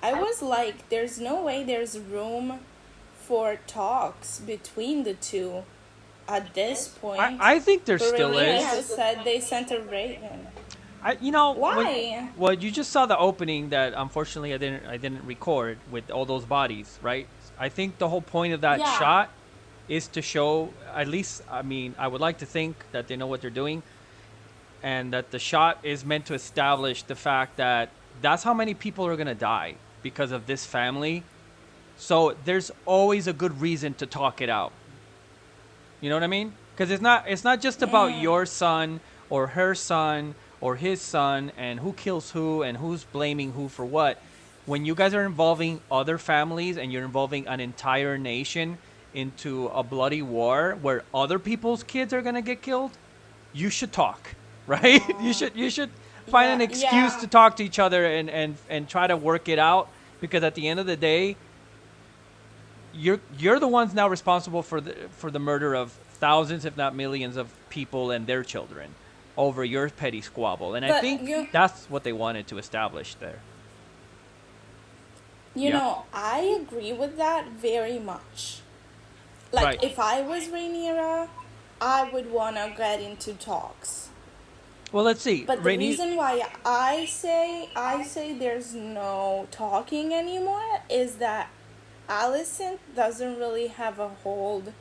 I was like, there's no way there's room for talks between the two at this point. I think there But still Rainier is. just said they sent a raven. Why? Well, you just saw the opening that unfortunately I didn't record with all those bodies, right? I think the whole point of that Yeah. shot is to show, at least, I mean, I would like to think that they know what they're doing, and that the shot is meant to establish the fact that that's how many people are gonna die because of this family. So there's always a good reason to talk it out. You know what I mean? Because it's not just about your son or her son or his son and who kills who and who's blaming who for what. When you guys are involving other families and you're involving an entire nation into a bloody war where other people's kids are gonna get killed, you should talk, right? You should find an excuse to talk to each other and try to work it out, because at the end of the day, you're the ones now responsible for the murder of thousands, if not millions, of people and their children over your petty squabble. And I think that's what they wanted to establish there. You know, I agree with that very much. Like, Right. if I was Rhaenyra, I would want to get into talks. Well, let's see. But the reason why I say there's no talking anymore is that Alicent doesn't really have a hold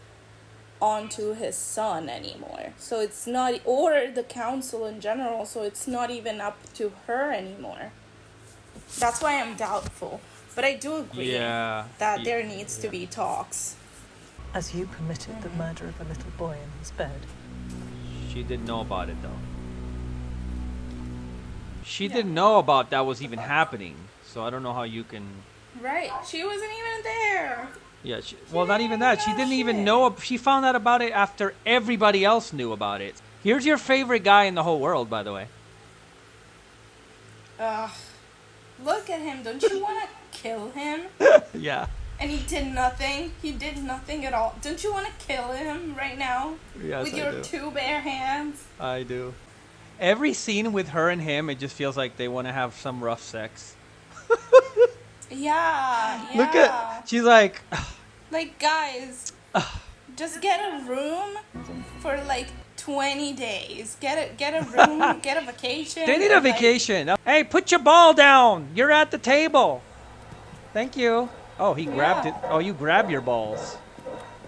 onto his son anymore. So it's not, or the council in general, so it's not even up to her anymore. That's why I'm doubtful. But I do agree that there needs to be talks. As you committed the murder of a little boy in his bed. She didn't know about it, though. She didn't know about that was even happening. So I don't know how you can... Right. She wasn't even there. Yeah, well, not even that. She didn't even know. She found out about it after everybody else knew about it. Here's your favorite guy in the whole world, by the way. Look at him. Don't you want to kill him? Yeah. And he did nothing. He did nothing at all. Don't you want to kill him right now? Yes, with your two bare hands? I do. Every scene with her and him, it just feels like they want to have some rough sex. Yeah. Look at... She's like... Like, guys, just get a room for like 20 days. Get a room, get a vacation. They need a vacation. Hey, put your ball down. You're at the table. Thank you. Oh, he grabbed it. Oh, you grab your balls.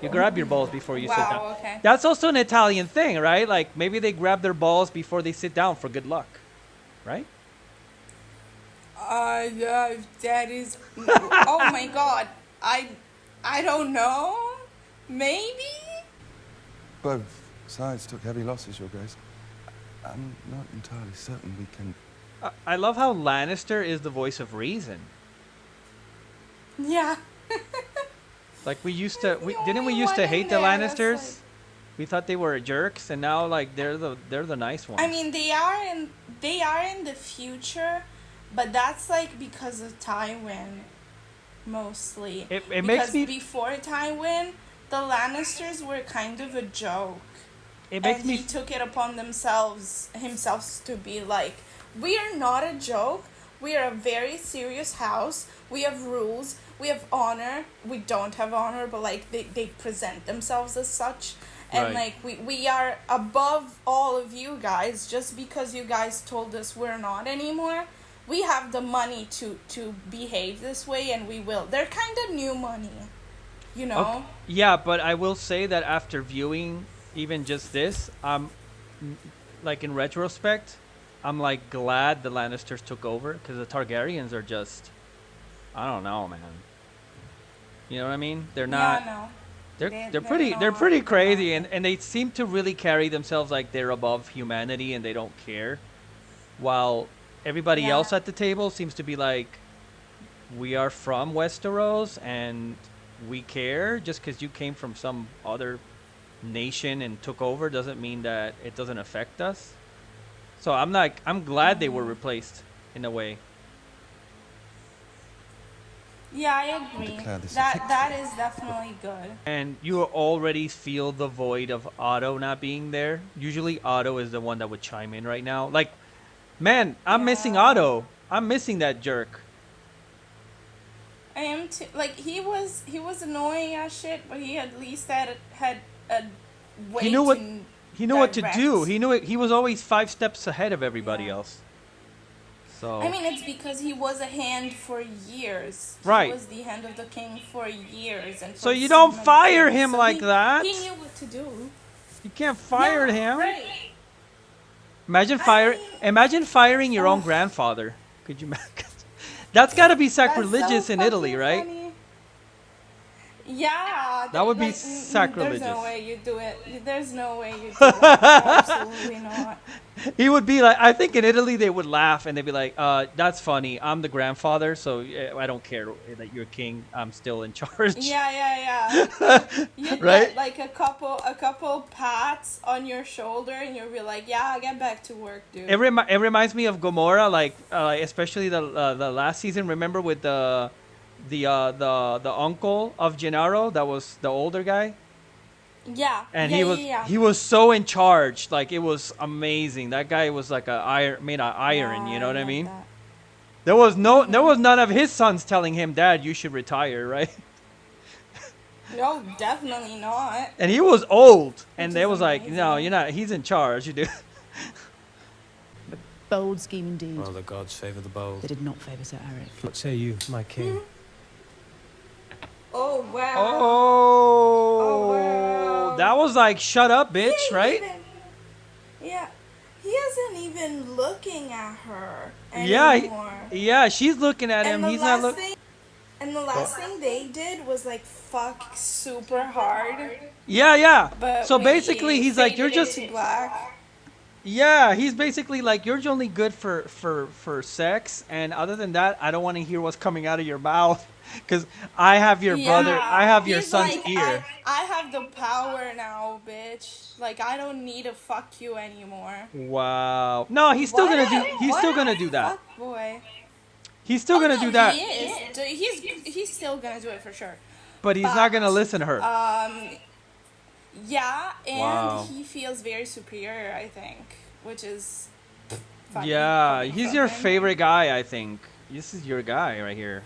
You grab your balls before you sit down. Okay. That's also an Italian thing, right? Like, maybe they grab their balls before they sit down for good luck. Right? Yeah, that is... Oh my god. I don't know. Maybe? Both sides took heavy losses, Your Grace. I'm not entirely certain we can... I love how Lannister is the voice of reason. Yeah. Like, we used to... Didn't we used to hate the Lannisters? Like, we thought they were jerks, and now, like, they're the nice ones. I mean, they are in the future, but that's, like, because of Tywin. Mostly. It makes me... before Tywin, the Lannisters were kind of a joke. It makes me... he took it upon himself to be like, we are not a joke. We are a very serious house. We have rules. We have honor. We don't have honor, but like they present themselves as such. And like we are above all of you guys just because you guys told us we're not anymore. We have the money to behave this way, and we will. They're kind of new money, you know? Okay. Yeah, but I will say that after viewing even just this, like in retrospect, I'm like glad the Lannisters took over, because the Targaryens are just, I don't know, man. You know what I mean? They're not. Yeah, no. They're pretty crazy, and they seem to really carry themselves like they're above humanity and they don't care, while everybody else at the table seems to be like, we are from Westeros and we care. Just because you came from some other nation and took over doesn't mean that it doesn't affect us. So I'm glad they were replaced in a way. Yeah, I agree. That is definitely good. And you already feel the void of Otto not being there. Usually Otto is the one that would chime in right now. Like, man, I'm missing Otto. I'm missing that jerk. I am too. Like he was annoying as shit, but he at least had a way He knew what to he knew what to direct. do. He knew it. He was always 5 steps ahead of everybody Yeah. else. So I mean, it's because he was a hand for years. Right. He was the hand of the king for years, and So for you don't many fire things. him So like that. He knew what to do. you can't fire Yeah, him. Right. Imagine firing your own Ugh. grandfather. Could you imagine? That's got to be That's so sacrilegious in Italy, fucking right? funny. Yeah. That would be There's sacrilegious. no way you do it. There's no way you do it. Absolutely not. He would be like, I think in Italy they would laugh and they'd be like, that's funny. I'm the grandfather, so I don't care that you're king. I'm still in charge. Yeah. You'd Right? get like a couple pats on your shoulder, and you'll be like, "Yeah, get back to work, dude." It reminds me of Gomorrah, like especially the last season. Remember with the uncle of Gennaro, that was the older guy, Yeah. and Yeah. he was so in charge. Like it was amazing. That guy was like made of iron. Yeah, You know what I love mean? that. There was none of his sons telling him, "Dad, you should retire," right? No, definitely not. And he was old, and Which they is was like, "No, amazing. you're not. He's in charge. You do." Bold scheme indeed. Well, the gods favour the bold. They did not favour Sir Eric. What say you, my king? Oh wow. Oh, wow. that was like, "Shut up, bitch!" He ain't Right? Yeah. He isn't even looking at her Yeah, anymore. yeah. She's looking at him. And He's not look. And the last thing they did was like fuck super hard. Yeah. But So we basically, he's like, faded "You're just." into black. Yeah, he's basically like, "You're only good for sex, and other than that, I don't want to hear what's coming out of your mouth, because I have your brother, I have your He's son's like, ear." I have the power now, bitch. Like I don't need to fuck you anymore. Wow. No, he's still gonna do. He's still gonna do that. Fuck boy. He's still gonna No, do that. He is. He's still gonna do it for sure. But he's not gonna listen to her. Yeah, and Wow. he feels very superior, I think, which is funny Yeah, coming he's from your him. favorite guy, I think. This is your guy right here.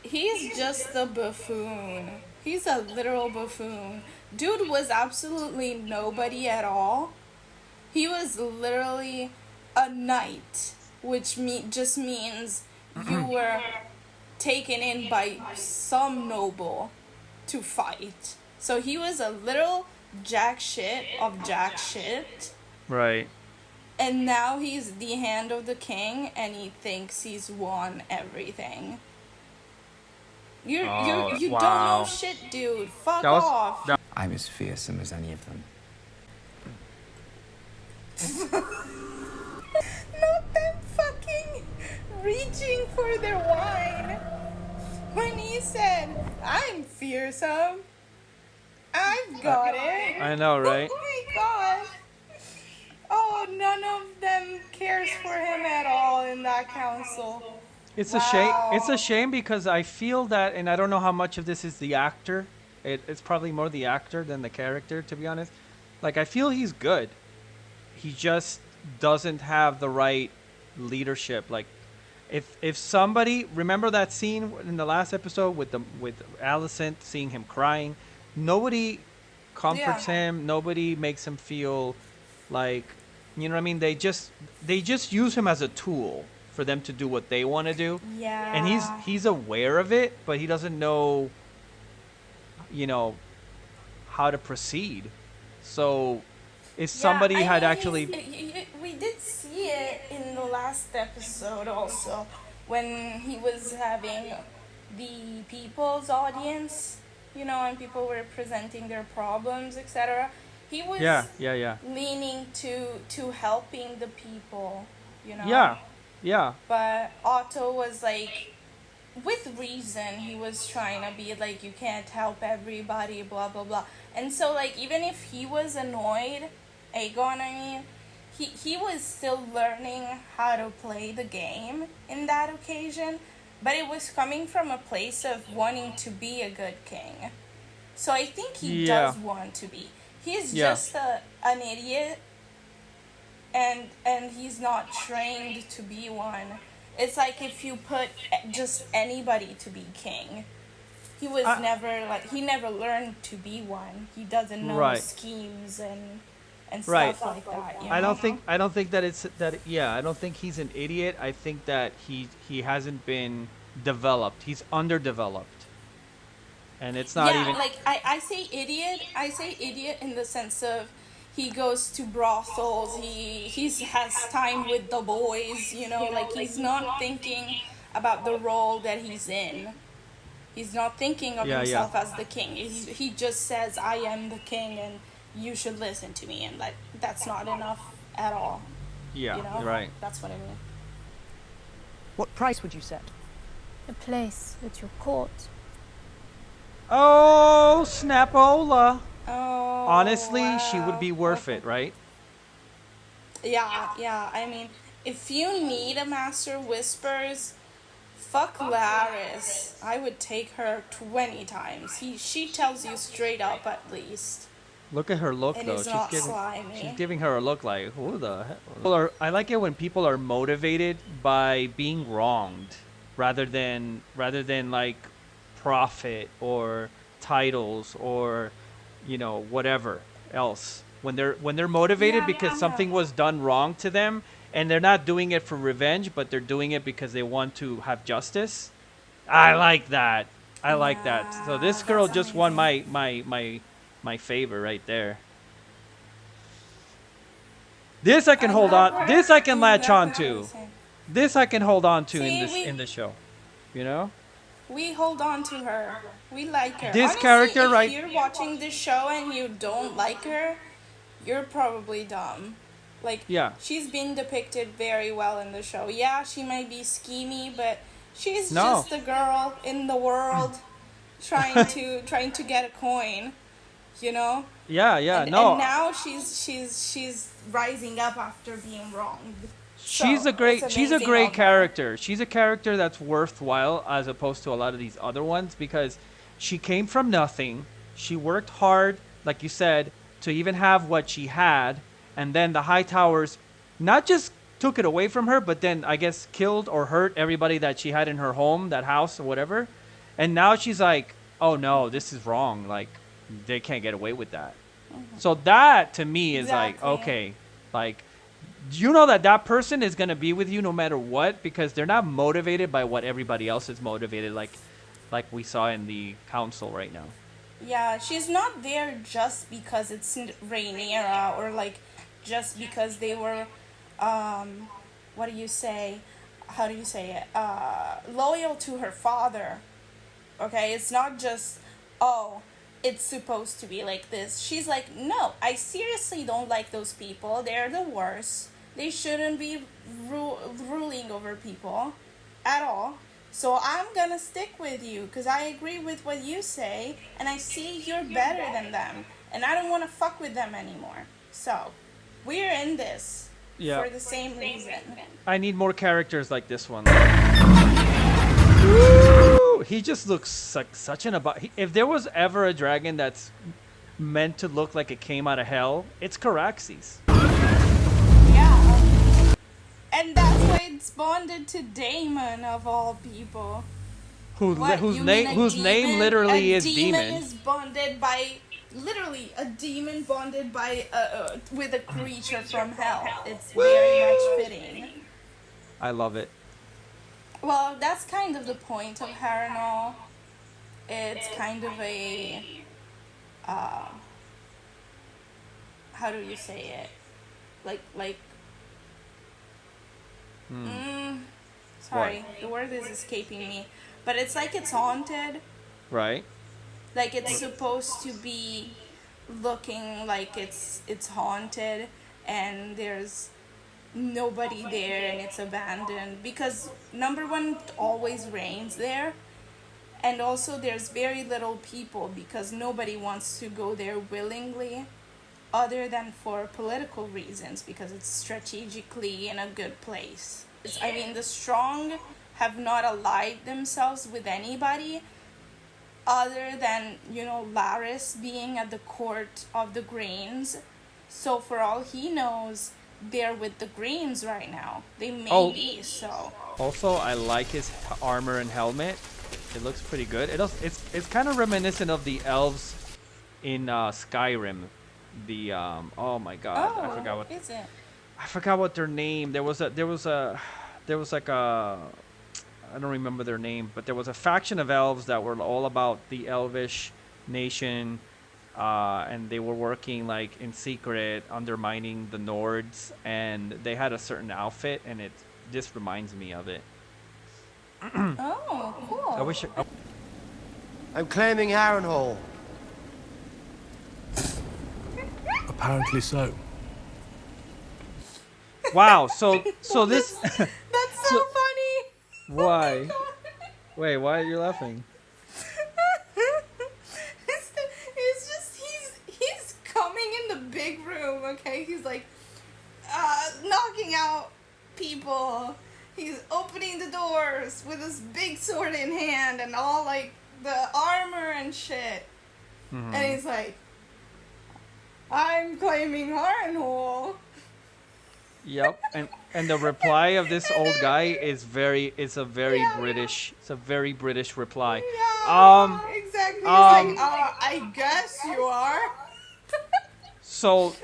He's just a buffoon. He's a literal buffoon. Dude was absolutely nobody at all. He was literally a knight, which just means you were taken in by some noble to fight. So he was a little jack shit of jack shit. Right. And now he's the hand of the king, and he thinks he's won everything. You Oh, don't wow. know shit, dude. Fuck That was- off. that- I'm as fearsome as any of them. Not them fucking reaching for their wine. When he said, "I'm fearsome. I've got it." I know, right? Oh my god. Oh, none of them cares for him at all in that council. It's a shame. Wow. It's a shame because I feel that, and I don't know how much of this is the actor. It's probably more the actor than the character, to be honest. Like, I feel he's good. He just doesn't have the right leadership. Like, if somebody, remember that scene in the last episode with Alicent, seeing him crying, nobody comforts him. Nobody makes him feel like, you know what I mean? They just use him as a tool for them to do what they want to do. Yeah. And he's aware of it, but he doesn't know, you know, how to proceed. So if somebody had actually we did see it in the last episode also, when he was having the people's audience, you know, and people were presenting their problems, etc. He was yeah leaning to helping the people, you know. yeah But Otto was like, with reason, he was trying to be like, you can't help everybody, blah blah blah. And so like, even if he was annoyed, Aegon, I mean, he was still learning how to play the game in that occasion, but it was coming from a place of wanting to be a good king. So I think he does want to be. He's just an idiot, and he's not trained to be one. It's like if you put just anybody to be king. He was never like he never learned to be one. He doesn't know Right. schemes and Right. stuff like that. You I know? don't think that it's that yeah, I don't think he's an idiot. I think that he hasn't been developed. He's underdeveloped. And it's not Yeah, even like I say idiot. I say idiot in the sense of he goes to brothels. He has time with the boys. You know, like he's not thinking about the role that he's in. He's not thinking of yeah, yeah. himself as the king. He just says, "I am the king, and you should listen to me." And like that's not enough at all. Yeah, You know, right. that's what I mean. What price would you set? A place at your court. Oh, Snapola. Oh, Honestly, she would wow. be worth Okay. it, right? Yeah, yeah. I mean, if you need a master whispers, fuck Laris. I would take her 20 times. She tells you straight up at least, Look at her look and though. is not slimy. She's giving her a look like who the hell? I like it when people are motivated by being wronged rather than like profit or titles or whatever else. When they're motivated Yeah, because yeah. something was done wrong to them and they're not doing it for revenge, but they're doing it because they want to have justice. I like that. I like that. So this Yeah, girl that's just won amazing. my favor right there. This I can I hold love on. her. This I can latch on Exactly to. the same. This I can hold on to See, in this show. You know? we hold on to her. We like her. This Honestly, character if right you're watching this show and you don't like her, you're probably dumb. Like, Yeah. she's been depicted very well in the show. Yeah, she might be schemy, but she's No. just a girl in the world trying to get a coin, you know? Yeah, yeah. And No. now she's rising up after being wronged. She's So, a great it's she's a amazing great of her. character. She's a character that's worthwhile as opposed to a lot of these other ones because she came from nothing. She worked hard, like you said, to even have what she had, and then the High Towers not just took it away from her, but then I guess killed or hurt everybody that she had in her home, that house or whatever. And now she's like, "Oh no, this is wrong. Like they can't get away with that." So that to me is like, Exactly. okay, like you know that person is going to be with you no matter what because they're not motivated by what everybody else is motivated like we saw in the council right now. Yeah, she's not there just because it's Rhaenyra or like just because they were, what do you say? How do you say it? Loyal to her father. Okay, it's not just, oh, it's supposed to be like this. She's like, no, I seriously don't like those people. They're the worst. They shouldn't be ruling over people at all. So I'm gonna stick with you because I agree with what you say and I see you're better than them and I don't want to fuck with them anymore. So we're in this Yeah. for the same reason. I need more characters like this one. Woo! He just looks like such an if there was ever a dragon that's meant to look like it came out of hell, it's Caraxes. Yeah. And that's why it's bonded to Damon of all people. What, Whose you mean name a demon? literally is A demon. is bonded by literally a demon bonded by with a creature from hell. It's very much fitting. I love it. Well, that's kind of the point of Harrenhal. It's kind of a how do you say it? Like sorry, What? the word is escaping me. But it's like it's haunted. Right? Like it's supposed to be looking like it's haunted and there's nobody there and it's abandoned because number one it always rains there and also there's very little people because nobody wants to go there willingly other than for political reasons because it's strategically in a good place. I mean, the strong have not allied themselves with anybody other than, Laris being at the court of the Grains. So for all he knows, they're with the Greens right now. They may Oh. be, so. Also, I like his armor and helmet. It looks pretty good. It's kind of reminiscent of the elves in Skyrim. The oh my god, I forgot what their name. There was like a I don't remember their name, but there was a faction of elves that were all about the elvish nation, and they were working like in secret, undermining the Nords, and they had a certain outfit, and it just reminds me of it. Oh, cool. I wish. I'm claiming Harrenhal. Apparently so. Wow. So this. That's so funny. Why? Wait, why are you laughing? It's just he's coming in the big room, okay? He's like knocking out people. He's opening the doors with his big sword in hand and all like the armor and shit. Mm-hmm. And he's like, I'm claiming Harrenhal. Yep, and the reply of this old guy is a very Yeah. British reply. Yeah, exactly. He's like, I guess you are. So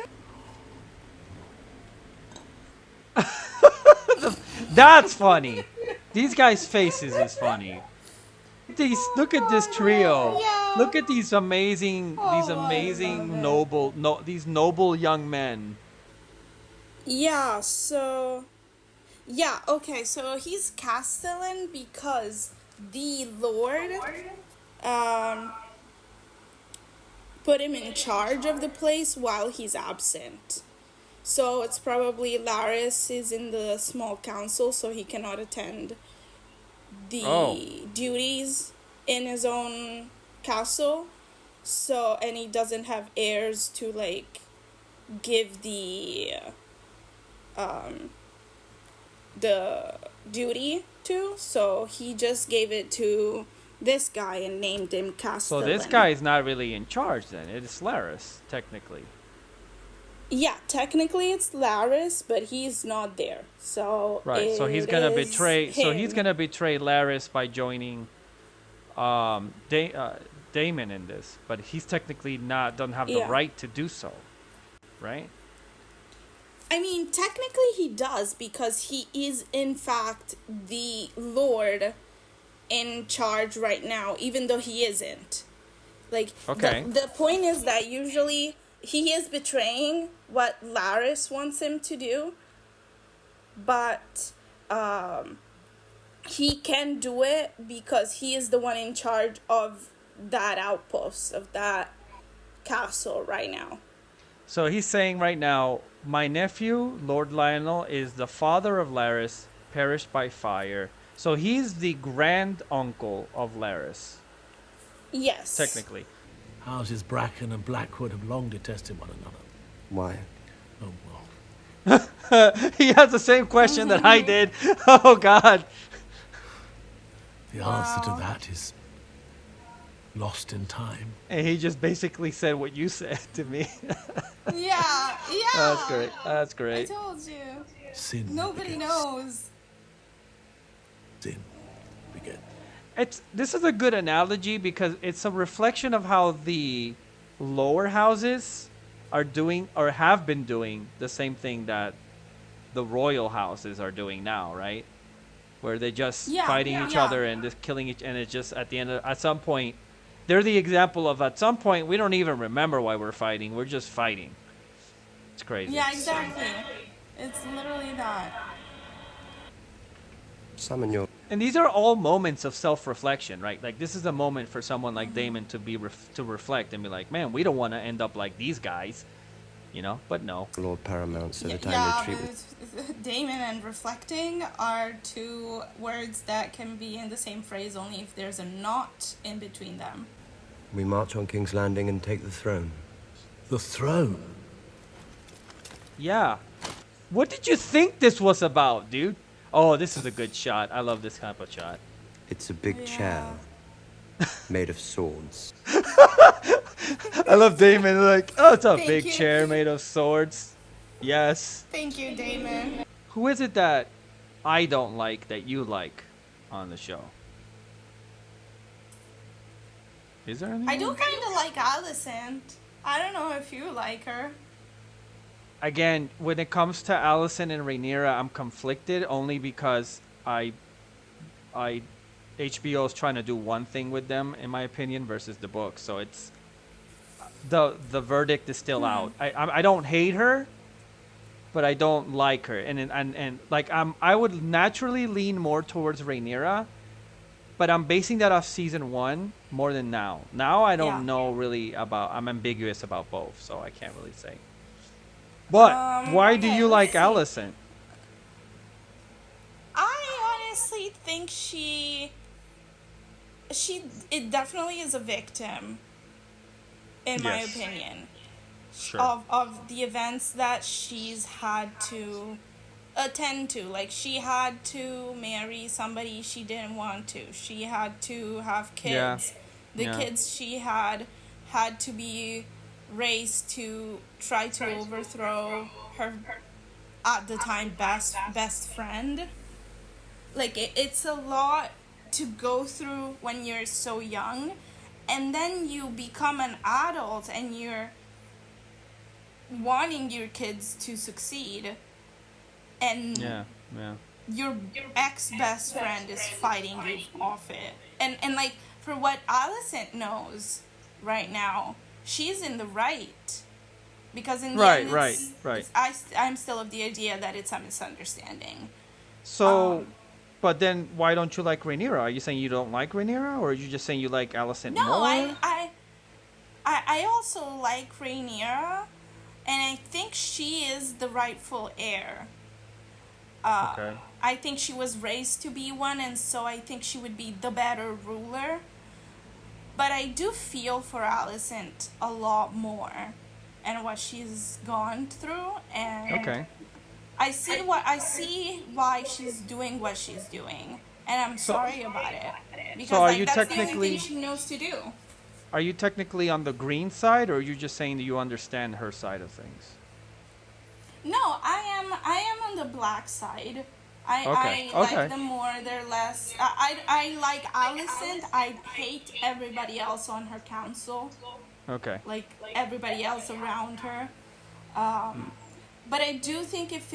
that's funny. These guys' faces is funny. Look at this trio. Yeah. Look at these amazing these noble young men. Yeah, so... Yeah, okay, so he's Castellan because the Lord put him in charge of the place while he's absent. So it's probably Laris is in the small council, so he cannot attend the duties in his own castle. So, and he doesn't have heirs to, like, give the duty to, so he just gave it to this guy and named him Castellan. So this guy is not really in charge then. It's Laris, technically. Yeah, technically it's Laris, but he's not there. So right. So he's gonna betray. So he's gonna betray Laris by joining Damon in this, but he's technically doesn't have the right to do so, right? I mean, technically he does because he is in fact the Lord in charge right now, even though he isn't. Like, okay. The point is that usually he is betraying what Laris wants him to do, but he can do it because he is the one in charge of that outpost, of that castle right now. So he's saying right now, my nephew, Lord Lionel, is the father of Laris, perished by fire. So he's the grand uncle of Laris. Yes. Technically. Houses Bracken and Blackwood have long detested one another. Why? Oh, well. He has the same question that I did. Oh, God. The answer to that is lost in time. And he just basically said what you said to me. Yeah. That's great. That's I great. told you. Sin. Nobody knows. Sin. Begin. This is a good analogy because it's a reflection of how the lower houses are doing or have been doing the same thing that the royal houses are doing now, right? Where they're just fighting each other and just killing each, and it's just at the end of, at some point, they're the example of at some point we don't even remember why we're fighting. We're just fighting. It's crazy. Yeah, exactly. It's literally that. Summon your... And these are all moments of self-reflection, right? Like this is a moment for someone like Damon to be to reflect and be like, man, we don't want to end up like these guys, you know? But no. Lord Paramount, so the time retreat with Damon and reflecting are two words that can be in the same phrase only if there's a not in between them. We march on King's Landing and take the throne. The throne? Yeah. What did you think this was about, dude? Oh, this is a good shot. I love this type of shot. It's a big chair made of swords. I love Damon. Like, oh, it's a Thank big you. chair made of swords. Yes. Thank you, Damon. Who is it that I don't like that you like on the show? Is there anyone? I do kind of like Alicent. I don't know if you like her. Again, when it comes to Allison and Rhaenyra, I'm conflicted only because HBO is trying to do one thing with them, in my opinion, versus the book. So it's the verdict is still out. I don't hate her, but I don't like her, and like I would naturally lean more towards Rhaenyra, but I'm basing that off season 1 more than now. Now I don't know really about. I'm ambiguous about both, so I can't really say. But why do you like Alicent? I honestly think it definitely is a victim, in my Yes. opinion, Sure. of the events that she's had to attend to. Like, she had to marry somebody she didn't want to. She had to have kids. The kids she had to be raised to try to overthrow her at the time best friend. Like, it's a lot to go through when you're so young, and then you become an adult and you're wanting your kids to succeed, and your ex-best friend is fighting you off it. And like, for what Alicent knows right now, she's in the right, because in the end, I'm still of the idea that it's a misunderstanding. So, but then why don't you like Rhaenyra? Are you saying you don't like Rhaenyra, or are you just saying you like Alicent more? No, I also like Rhaenyra, and I think she is the rightful heir. Okay. I think she was raised to be one, and so I think she would be the better ruler. But I do feel for Alicent a lot more, and what she's gone through, and I see why she's doing what she's doing, and I'm sorry about it, because so are like, you that's technically, the only thing she knows to do. Are you technically on the green side, or are you just saying that you understand her side of things? No, I am on the black side. I like them more. They're less. I like Alicent. I hate everybody else on her council. Okay. Like, everybody else around her. But I do think if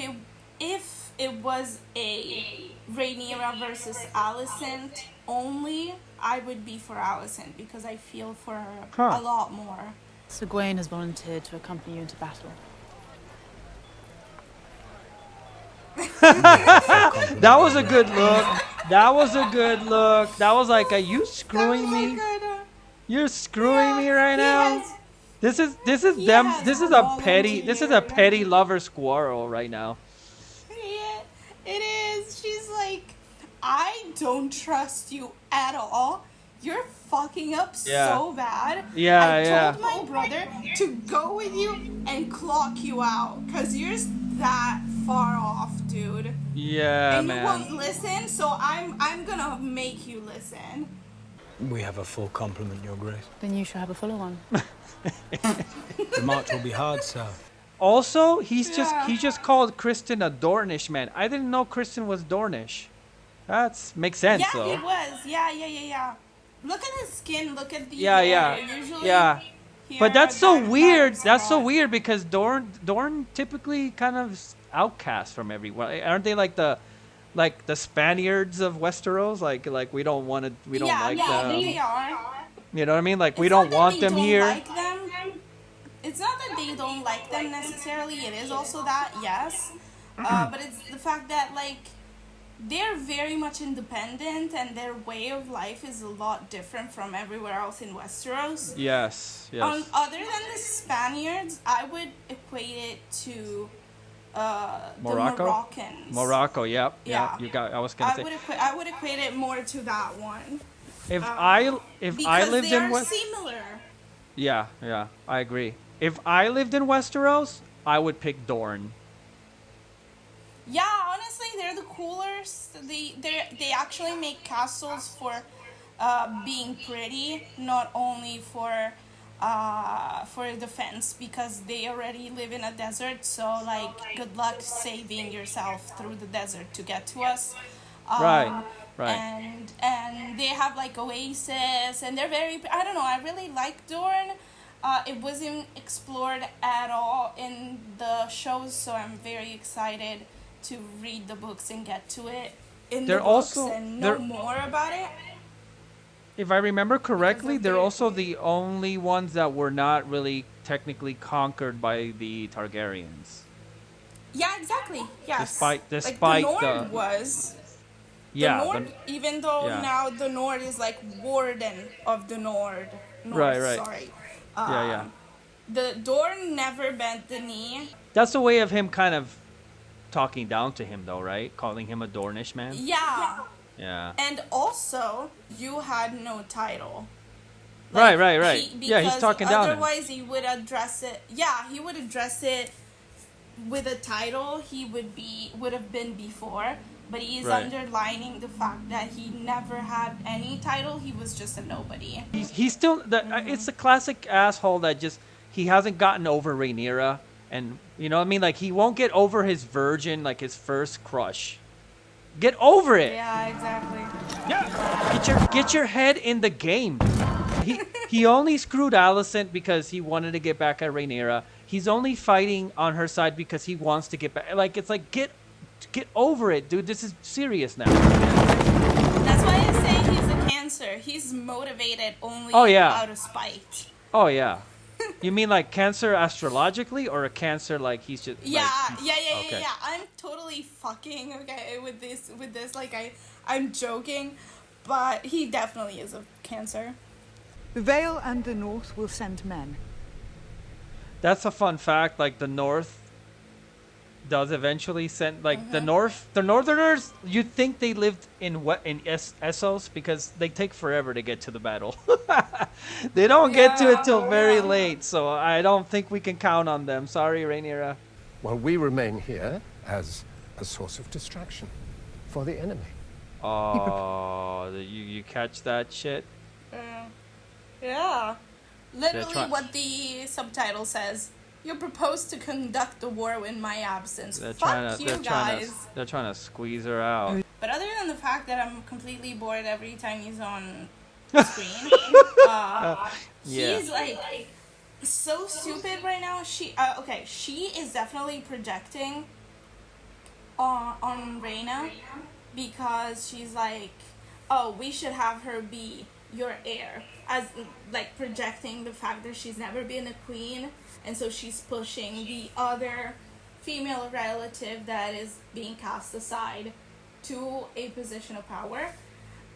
it was a Rhaenyra versus Alicent only, I would be for Alicent, because I feel for her a lot more. Sir Gawain has volunteered to accompany you into battle. That was a good look. That was a good look. That was like, are you screwing me? You're screwing me right now. This is them. This is a petty lover's quarrel right now. Yeah, it is. She's like, I don't trust you at all. You're fucking up so bad. I told my brother to go with you and clock you out, because you're that far off, dude. Yeah, and man. you won't listen, so I'm gonna make you listen. We have a full complement, Your Grace. Then you shall have a fuller one. The march will be hard, sir. Also, he just called Kristen a Dornish man. I didn't know Kristen was Dornish. That makes sense, though. Yeah, he was. Yeah. Look at his skin. Look at the usually. But that's so weird. That's so weird, because Dorne typically kind of outcast from everyone. Aren't they like the Spaniards of Westeros? Like we don't want to. We don't like them. They are. You know what I mean? Like, we don't want them here. Like them. It's not that they don't like them necessarily. It is also that, yes. But it's the fact that, like, they're very much independent, and their way of life is a lot different from everywhere else in Westeros. Yes. Other than the Spaniards, I would equate it to Morocco? the Moroccans. Morocco, yep. Yeah. You got. I was gonna say. I would equate it more to that one. If I lived in Westeros, similar. Yeah, I agree. If I lived in Westeros, I would pick Dorne. Yeah, honestly, they're the coolest. They actually make castles for being pretty, not only for for defense because they already live in a desert. So like, good luck saving yourself through the desert to get to us. Right. And they have like oasis, and they're very. I don't know. I really like Dorne. It wasn't explored at all in the shows, so I'm very excited to read the books and get to it in They're the books also- and they're- know more about it. If I remember correctly, they're very- also the only ones that were not really technically conquered by the Targaryens. Yeah, exactly. Yes. Despite like the Nord the- was. Yeah. The Nord, even though yeah. now the Nord is like warden of the Nord. Right. Sorry. Yeah. The Dorne never bent the knee. That's a way of him kind of talking down to him, though, right? Calling him a Dornish man. Yeah. Yeah. And also, you had no title. Right. Yeah, he's because talking down to him. Otherwise, he would address it. Yeah, he would address it with a title. He would have been before, but he's Right. underlining the fact that he never had any title. He was just a nobody. He's still it's the classic asshole that just he hasn't gotten over Rhaenyra, and you know what I mean, like he won't get over his virgin, like his first crush. Get over it. Yeah, exactly. Yeah. Get your head in the game. He only screwed Alicent because he wanted to get back at Rhaenyra. He's only fighting on her side because he wants to get back. Like it's like get over it, dude. This is serious now. That's why I say he's a Cancer. He's motivated only out of spite. Oh yeah. You mean like Cancer astrologically, or a Cancer like he's just? Yeah. Okay. I'm totally fucking okay with this. Like I'm joking, but he definitely is a Cancer. The Vale and the North will send men. That's a fun fact. Like the North does eventually send like the Northerners. You'd think they lived in Essos because they take forever to get to the battle. They don't get to it till very late, so I don't think we can count on them. Sorry, Rhaenyra. Well, we remain here as a source of distraction for the enemy. Oh, you catch that shit? Yeah. Literally try- what the subtitle says. You propose to conduct the war in my absence. They're Fuck you guys. They're trying to squeeze her out. But other than the fact that I'm completely bored every time he's on screen, he's like so stupid right now. She is definitely projecting on Rhaena because she's like, oh, we should have her be your heir, as like projecting the fact that she's never been a queen, and so she's pushing the other female relative that is being cast aside to a position of power.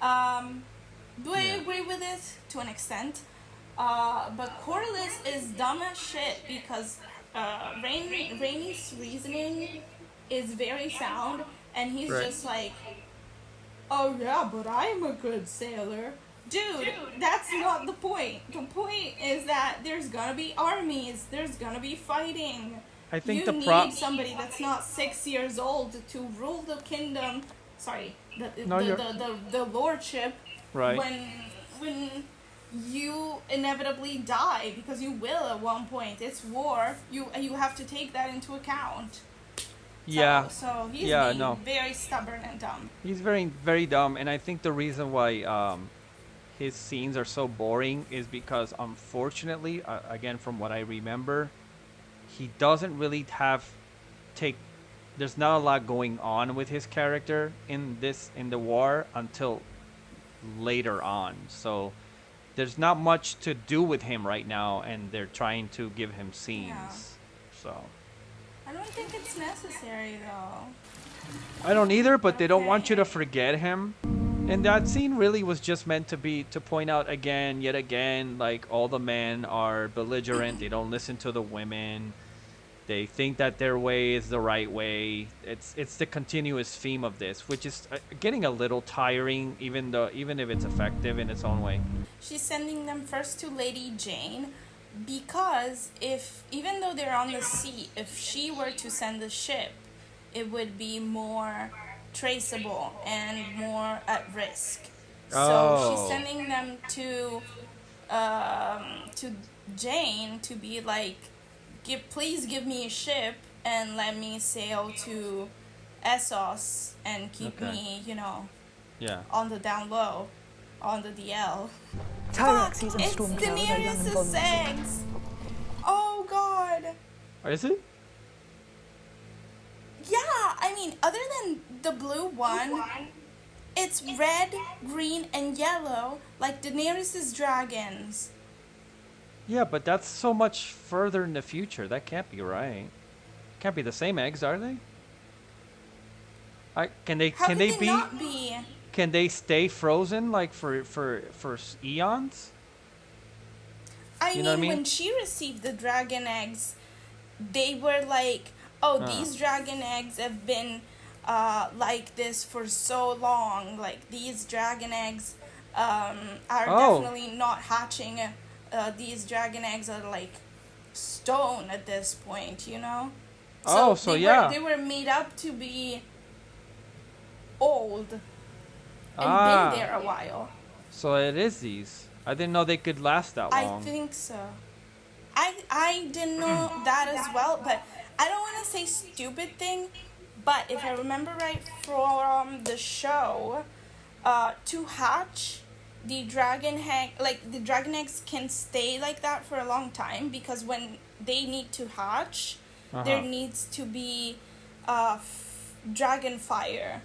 Do I agree with it to an extent? But Corlys is dumb as shit because Rhaenys reasoning is very sound, and he's just like, oh yeah, but I'm a good sailor. Dude, that's not the point. The point is that there's gonna be armies, there's gonna be fighting. I think you need somebody that's not 6 years old to rule the kingdom. Sorry, the lordship. Right. When you inevitably die, because you will at one point. It's war. You have to take that into account. Yeah. So he's very stubborn and dumb. He's very, very dumb, and I think the reason why his scenes are so boring is because, unfortunately, again, from what I remember, he doesn't really there's not a lot going on with his character in the war until later on. So there's not much to do with him right now, and they're trying to give him scenes. Yeah. So I don't think it's necessary though. I don't either, but they don't want you to forget him. And that scene really was just meant to point out yet again, like all the men are belligerent. They don't listen to the women. They think that their way is the right way. It's the continuous theme of this, which is getting a little tiring, even if it's effective in its own way. She's sending them first to Lady Jane, because even though they're on the sea, if she were to send the ship, it would be more traceable and more at risk. So she's sending them to to Jane to be like, please give me a ship and let me sail to Essos and keep me, Yeah. on the down low, on the DL. Tyraxes and It's Stormcloud are young and Daenerys' vulnerable. eggs. Oh God. Is it? Yeah, I mean, other than the blue one, it's red, green, and yellow, like Daenerys' dragons. Yeah, but that's so much further in the future. That can't be right. Can't be the same eggs, are they? Can they not be? Can they stay frozen like for eons? I You know what I mean? When she received the dragon eggs, they were like, oh, these dragon eggs have been like this for so long. Like, these dragon eggs are definitely not hatching. These dragon eggs are like stone at this point, So they were made up to be old and been there a while. So it is these. I didn't know they could last that long. I think so. I didn't know that as well, but I don't want to say stupid thing, but if I remember right from the show, to hatch the dragon eggs can stay like that for a long time, because when they need to hatch, there needs to be dragon fire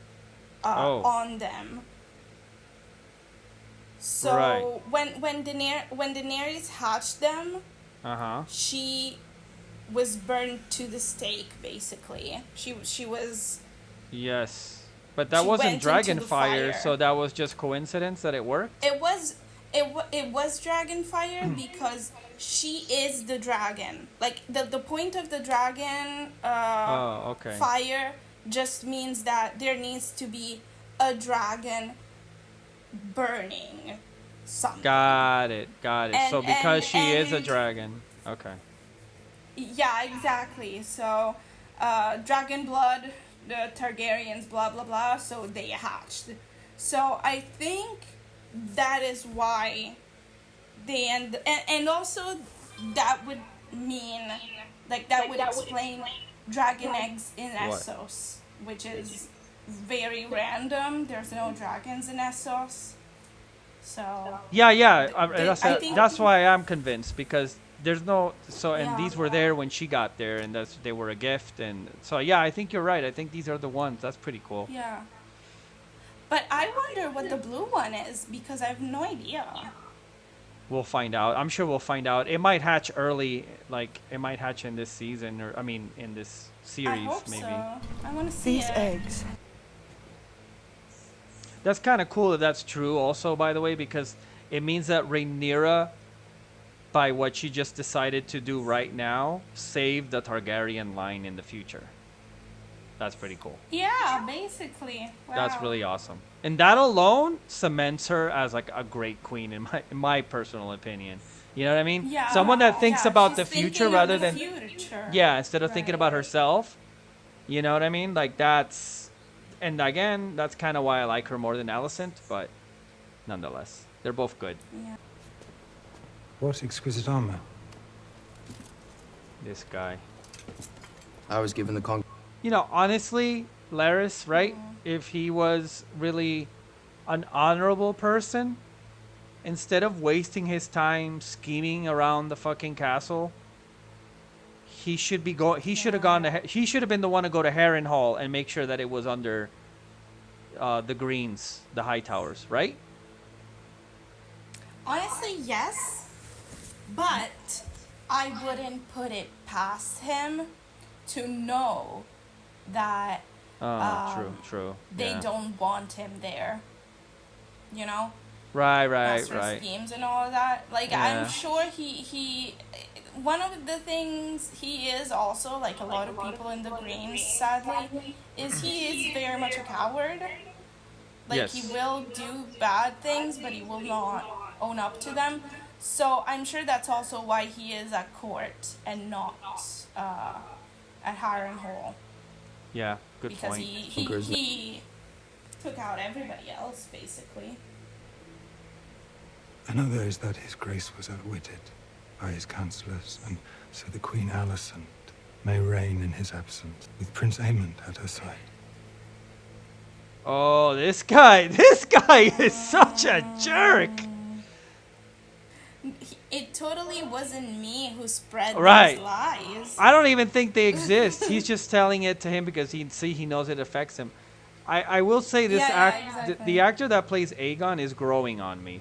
on them. So when Daenerys hatched them, she was burned to the stake. Basically, she was. Yes, but that wasn't dragon fire, so that was just coincidence that it worked. It was dragon fire because she is the dragon. Like the point of the dragon fire just means that there needs to be a dragon burning something. Got it. So because she is a dragon. Okay. Yeah, exactly. So dragon blood, the Targaryens, blah blah blah, so they hatched. So I think that is why they and also that would mean, like, that would explain dragon eggs in Essos, which is very random. There's no dragons in Essos. So that's why I'm convinced, because there's no and these were there when she got there, and they were a gift, and so I think you're right. I think these are the ones. That's pretty cool. Yeah. But I wonder what the blue one is, because I have no idea. We'll find out. I'm sure we'll find out. It might hatch early, like it might hatch in this season, or in this series, I hope maybe. So. I want to see these eggs. That's kind of cool if that's true also, by the way, because it means that Rhaenyra, by what she just decided to do right now, saved the Targaryen line in the future. That's pretty cool. Yeah, basically. Wow. That's really awesome. And that alone cements her as like a great queen in my personal opinion. You know what I mean? Yeah. Someone that thinks about the future rather than future. instead of thinking about herself. You know what I mean? Like and again, that's kind of why I like her more than Alicent, but nonetheless, they're both good. Yeah. What exquisite armor? This guy. I was given the honestly, Larys, right? If he was really an honorable person, instead of wasting his time scheming around the fucking castle, he should be he should have been the one to go to Harrenhal and make sure that it was under the Greens, the High Towers, right? Honestly, yes, but I wouldn't put it past him to know that true. They don't want him there. Right. Master schemes and all of that. Like, I'm sure he one of the things he is also, like a lot of people in the Greens, sadly, is he is very much a coward. Like, he will do bad things, but he will not own up to them. So I'm sure that's also why he is at court and not at Harrenhal. Yeah, good point. Because he took out everybody else, basically. Another is that his grace was outwitted by his counsellors, and so the Queen Alicent may reign in his absence, with Prince Aemond at her side. Oh, this guy is such a jerk. It totally wasn't me who spread Right. these lies. I don't even think they exist. He's just telling it to him because he knows it affects him. I will say this exactly. the actor that plays Aegon is growing on me.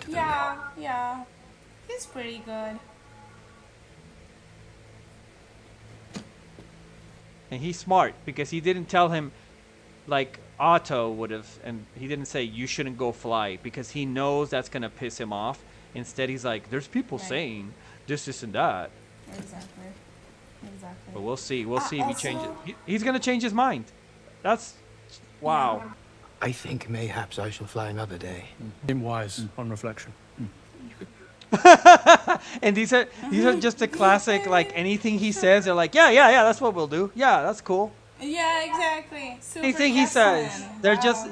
Yeah. He's pretty good. And he's smart because he didn't tell him like Otto would have, and he didn't say you shouldn't go fly because he knows that's gonna piss him off. Instead, he's like, "There's people saying this and that." Exactly. But we'll see. We'll see if he changes. He's gonna change his mind. That's wow. I think mayhaps I shall fly another day. Been wise on reflection. And these are just the classic, like anything he says, they're like, yeah, that's what we'll do. Yeah, that's cool. Yeah, exactly. Super Anything he yes says, man. they're just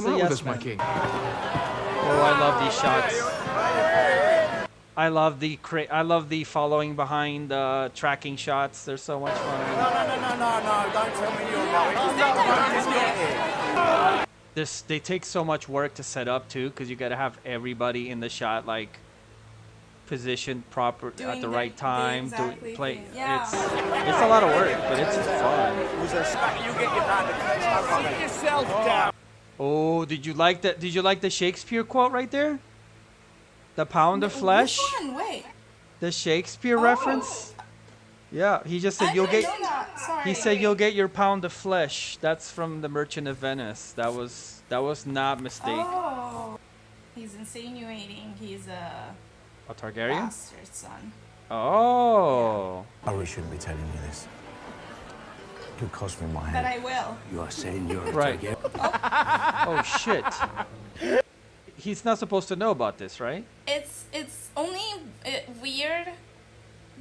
Come a on yes with us, my man. king. Oh, I love these shots. I love the following behind tracking shots. They're so much fun. No, don't tell me you're right. They take so much work to set up too, because you got to have everybody in the shot like positioned proper at the right time. Play. Yeah. It's a lot of work, but it's just fun. You get your hand. Sit yourself down. Oh, did you like that? Did you like the Shakespeare quote right there? The pound of flesh. Which one? Wait. The Shakespeare reference. Yeah, he just said I you'll didn't get. know that. Sorry. He said you'll get your pound of flesh. That's from The Merchant of Venice. That was not mistake. Oh. He's insinuating he's a Targaryen? bastard son. Oh. I really shouldn't be telling you this. You cost me my But head. I will. You are saying you're a Right. Targaryen? Oh shit. He's not supposed to know about this, right? It's only weird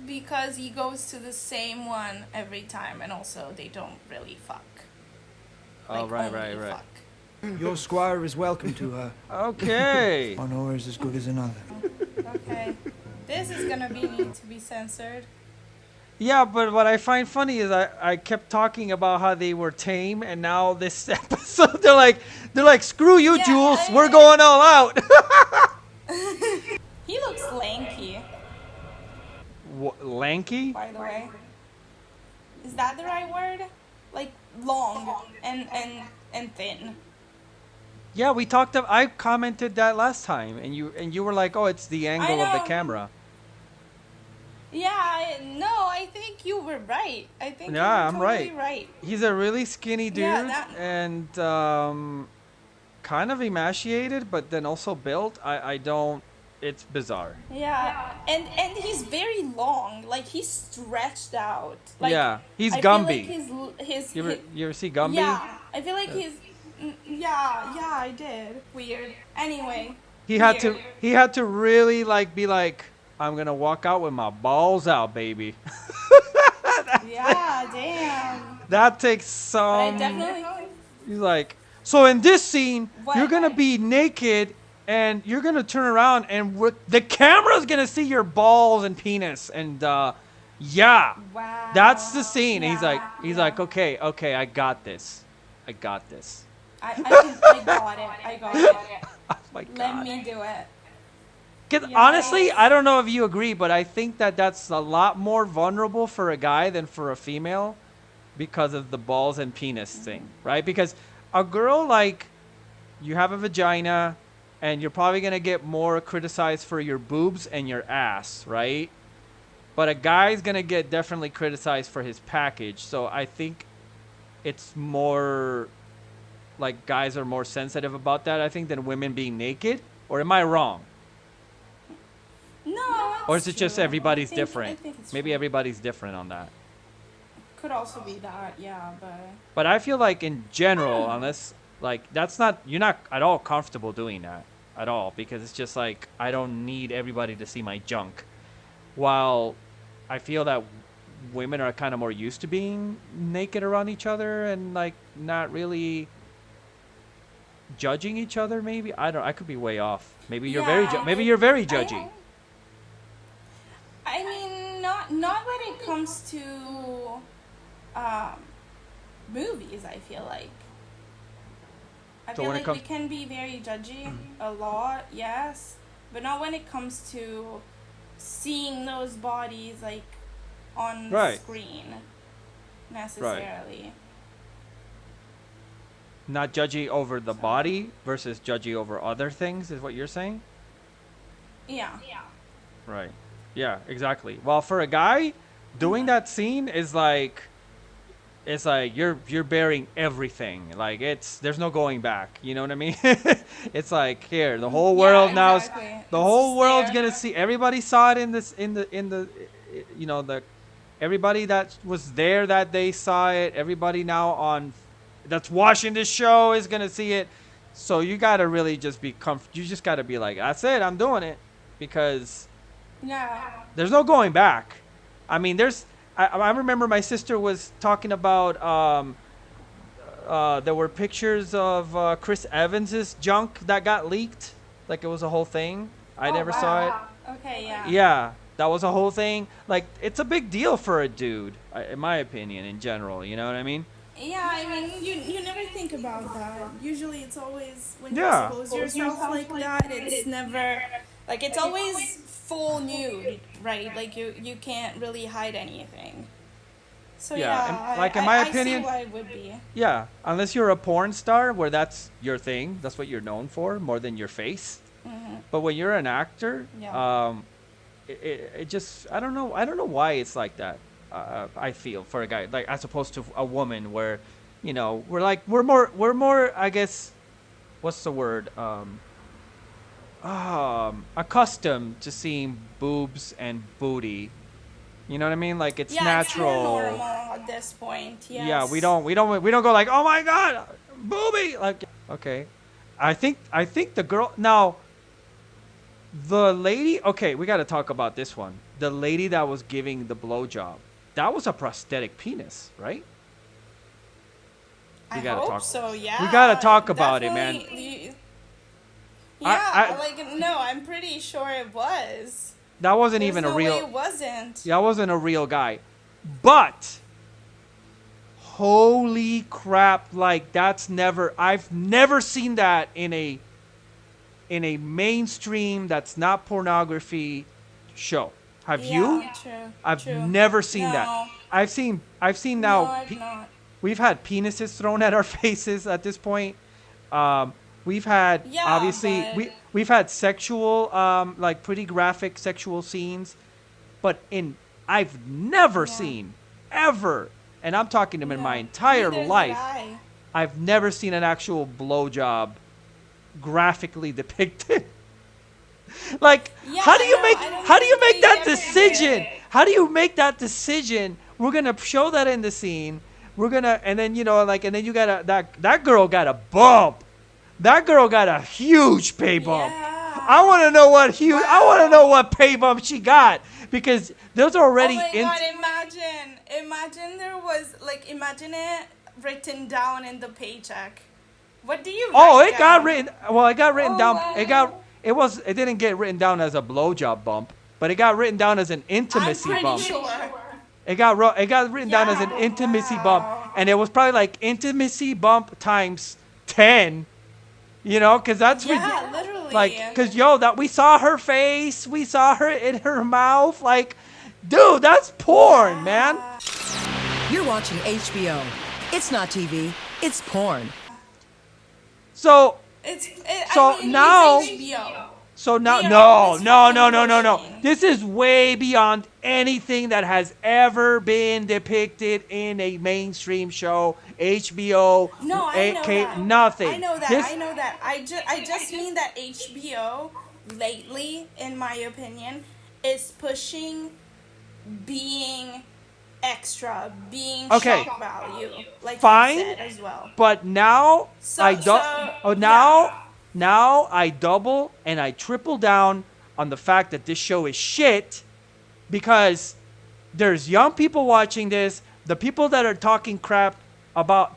because he goes to the same one every time, and also they don't really fuck. Oh, Like, right, only right, right. fuck. Your squire is welcome to her. Okay. One oar is as good as another. Okay. This is gonna need to be censored. Yeah, but what I find funny is I kept talking about how they were tame, and now this episode they're like screw you, Jules, we're going all out. He looks lanky, Lanky? by the way. Is that the right word? Like long and thin. Yeah, we talked. I commented that last time, and you were like, "Oh, it's the angle of the know. camera." Yeah, I think you were right. I think you were Yeah, I'm totally right. right. He's a really skinny dude, Yeah, and kind of emaciated, but then also built. I don't. It's bizarre. Yeah, and he's very long. Like he's stretched out. Like, Yeah, he's I feel Gumby. like his You ever see Gumby? Yeah, I feel like he's. Yeah, I did. Weird. Anyway. He had to really like be like, I'm gonna walk out with my balls out, baby. Yeah, damn. That takes But I some. definitely. He's like, so in this scene, What? you're gonna be naked and you're gonna turn around and the camera's gonna see your balls and penis and yeah, Wow. that's the scene. And he's like, okay, I got this. I got it. I got it. Oh my God. Let me do it. 'Cause Yes. honestly, I don't know if you agree, but I think that's a lot more vulnerable for a guy than for a female because of the balls and penis thing, right? Because a girl, like, you have a vagina and you're probably going to get more criticized for your boobs and your ass, right? But a guy's going to get definitely criticized for his package. So I think it's more, like, guys are more sensitive about that, I think, than women being naked. Or am I wrong? No. Or is it just true. everybody's I different? think it's Maybe true. everybody's different on that. Could also be that, yeah, but. But I feel like in general, unless like you're not at all comfortable doing that at all, because it's just like I don't need everybody to see my junk. While I feel that women are kind of more used to being naked around each other and like not really judging each other. Maybe I could be way off. Maybe you're Yeah, maybe you're very judgy. I mean, not when it comes to movies. I feel like. I So feel when it like comes- we can be very judgy a lot, yes, but not when it comes to seeing those bodies like on Right. screen necessarily. Not judgy over the body versus judgy over other things is what you're saying? Yeah. Right. Yeah, exactly. Well, for a guy, doing that scene is like, it's like you're bearing everything. Like there's no going back. You know what I mean? It's like here, the whole world now. exactly. The It's whole just world's there. gonna see. Everybody saw it in the, you know, the, everybody that was there that day saw it. Everybody now that's watching this show is gonna see it. So you gotta really just be You just gotta be like, that's it. I'm doing it, because Yeah. there's no going back. I mean, I remember my sister was talking about there were pictures of Chris Evans's junk that got leaked, like it was a whole thing. I never saw it. Okay, yeah. Yeah, that was a whole thing. Like, it's a big deal for a dude, in my opinion, in general. You know what I mean? Yeah, I mean, you never think about that. Usually it's always, when Yeah. you expose yourself like that, it's never, like, it's always full nude, right? Like, you can't really hide anything. So Yeah, yeah, and, like, in my I opinion- see why it would be. Yeah, unless you're a porn star where that's your thing, that's what you're known for more than your face. But when you're an actor, Yeah. it just, I don't know why it's like that. I feel, for a guy, like, as opposed to a woman, where, you know, we're more, I guess, what's the word, accustomed to seeing boobs and booty. You know what I mean? Like, it's natural. It's more normal at this point. Yes. Yeah, we don't go like, oh my god, booby. Like, okay, I think the girl now. The lady, okay, we got to talk about this one. The lady that was giving the blowjob, that was a prosthetic penis, right? I hope so. Yeah. We gotta talk about it, man. Definitely. Yeah, I'm pretty sure it was. That wasn't There's even no a real. way it wasn't. That wasn't a real guy, but holy crap! Like, I've never seen that in a mainstream that's not pornography show. Have you? True. I've true. never seen No. that. I've seen now. No, I've not. We've had penises thrown at our faces at this point. We've had, Yeah, obviously, but- we've had sexual, like, pretty graphic sexual scenes, but I've never seen, ever, and I'm talking in my entire Neither did life, I. I've never seen an actual blowjob graphically depicted. Like, Yeah, how do you I make don't how do you think make they that ever decision? did. How do you make that decision? We're gonna show that in the scene. We're gonna, and then, you know, like, and then you got that girl got a bump. That girl got a huge pay bump. I want to know what I want to know what pay bump she got, because there's already. Oh my god! Imagine there was, like, imagine it written down in the paycheck. What do you? Oh, write it got down? written. Well, it got written down. wow. It didn't get written down as a blowjob bump, but it got written down as an intimacy I'm pretty bump. sure. It got written down as an intimacy bump, and it was probably like intimacy bump times 10. You know, because that's literally. like, because that we saw her face, we saw her in her mouth. Like, dude, that's porn, man. You're watching HBO. It's not TV. It's porn. So I mean, now. it's HBO. So now, They are no. always This is way beyond anything that has ever been depicted in a mainstream show, HBO, No, I know that. nothing. I know that. This- I know that. I just mean that HBO lately, in my opinion, is pushing being extra, being Okay. shock value, like Fine, you said as well. but now now I double and I triple down on the fact that this show is shit, because there's young people watching this. The people that are talking crap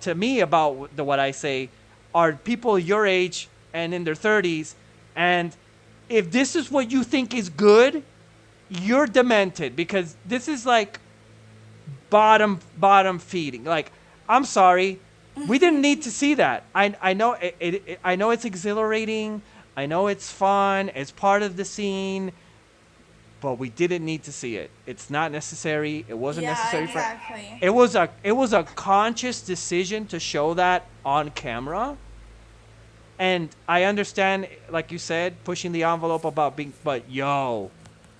to me about what I say are people your age and in their 30s, and if this is what you think is good, you're demented, because this is like bottom feeding. Like, I'm sorry, we didn't need to see that. I know I know it's exhilarating, I know it's fun, it's part of the scene, but we didn't need to see it. It's not necessary. It wasn't necessary. Exactly. It was a conscious decision to show that on camera. And I understand, like you said, pushing the envelope about being, but yo,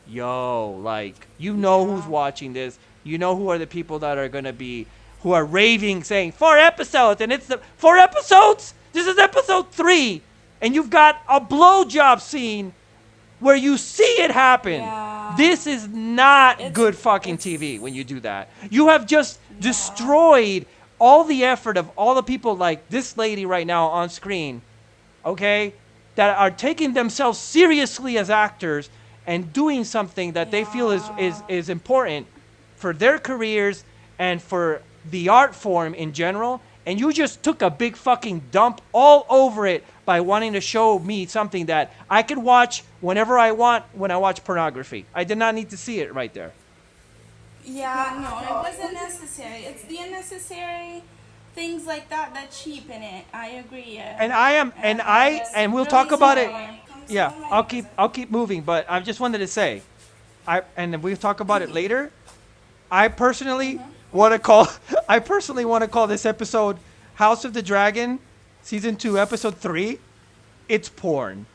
like, you know who's watching this. You know who are the people that are going to be, who are raving, saying 4 episodes, and it's the 4 episodes? This is episode 3, and you've got a blowjob scene where you see it happen. Yeah. This is not good fucking TV when you do that. You have just destroyed all the effort of all the people like this lady right now on screen, okay, that are taking themselves seriously as actors and doing something that they feel is important for their careers and for the art form in general, and you just took a big fucking dump all over it by wanting to show me something that I could watch whenever I want when I watch pornography. I did not need to see it right there. Yeah, no, it wasn't necessary. It's the unnecessary things like that that cheapen it. I agree. And we'll talk about it. Yeah, I'll keep moving, but I just wanted to say, and we'll talk about it later. I personally want to call this episode House of the Dragon, season 2, episode 3. It's porn.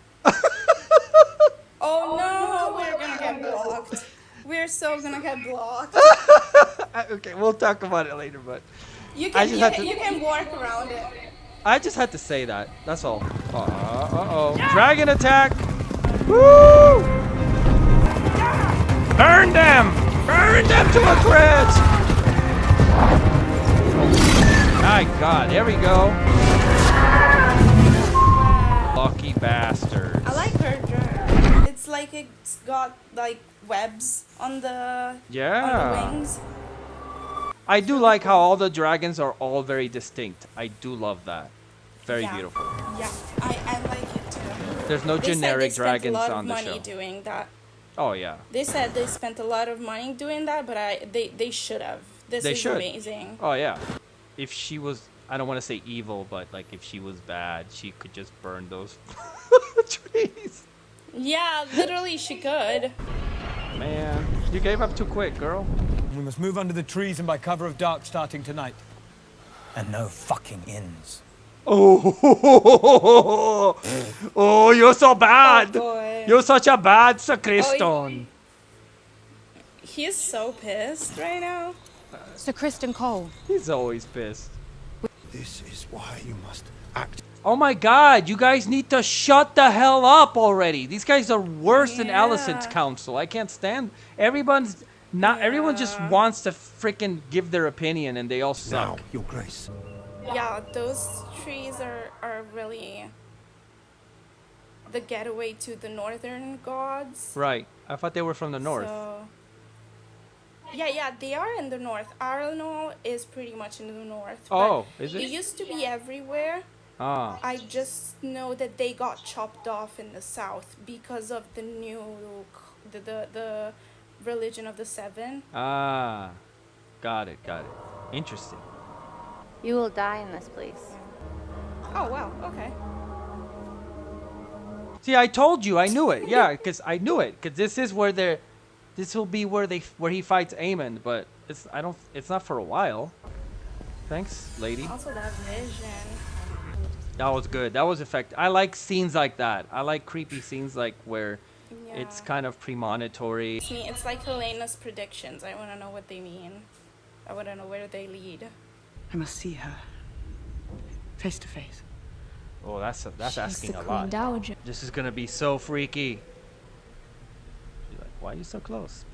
Oh no, we're gonna get blocked. We're so gonna get blocked. Okay, we'll talk about it later, but You can work around it. I just had to say that. That's all. Uh-oh. Dragon attack! Woo! Burn them! Burn them to a crisp! My God, there we go. Lucky bastards. I like her dress. It's like it's got like webs on the wings. I do like how all the dragons are all very distinct. I do love that. Very beautiful. Yeah, I like it too. There's no generic dragons on the show. They spent a lot of money doing that. Oh yeah. They said they spent a lot of money doing that, but they should have. This is amazing. Oh yeah. If she was, I don't want to say evil, but like if she was bad, she could just burn those trees. Yeah, literally she could. Man, you gave up too quick, girl. We must move under the trees and by cover of dark starting tonight. And no fucking inns. Oh, oh, you're so bad. Oh, boy. You're such a bad sacristan. He's so pissed right now. Sir Kristen Cole. He's always pissed. This is why you must act. Oh my God, you guys need to shut the hell up already. These guys are worse than Alicent's council. I can't stand. Everyone just wants to freaking give their opinion and they all suck. Now, Your Grace. Yeah, those trees are really the getaway to the northern gods. Right. I thought they were from the north. So, yeah, they are in the north. Arlenol is pretty much in the north. Oh, is it? It used to be everywhere. Ah. I just know that they got chopped off in the south because of the new the religion of the Seven. Ah. Got it. Interesting. You will die in this place. Oh, wow. Okay. See, I told you. I knew it. Yeah, because I knew it. Because this will be where he fights Aemon, but it's not for a while. Thanks, lady. Also that vision. That was good. That was effective. I like scenes like that. I like creepy scenes like where it's kind of premonitory. It's like Helena's predictions. I want to know what they mean. I want to know where they lead. I must see her face to face. Oh, that's She's asking the a Queen lot. Dowager. This is gonna be so freaky. You're like, why are you so close?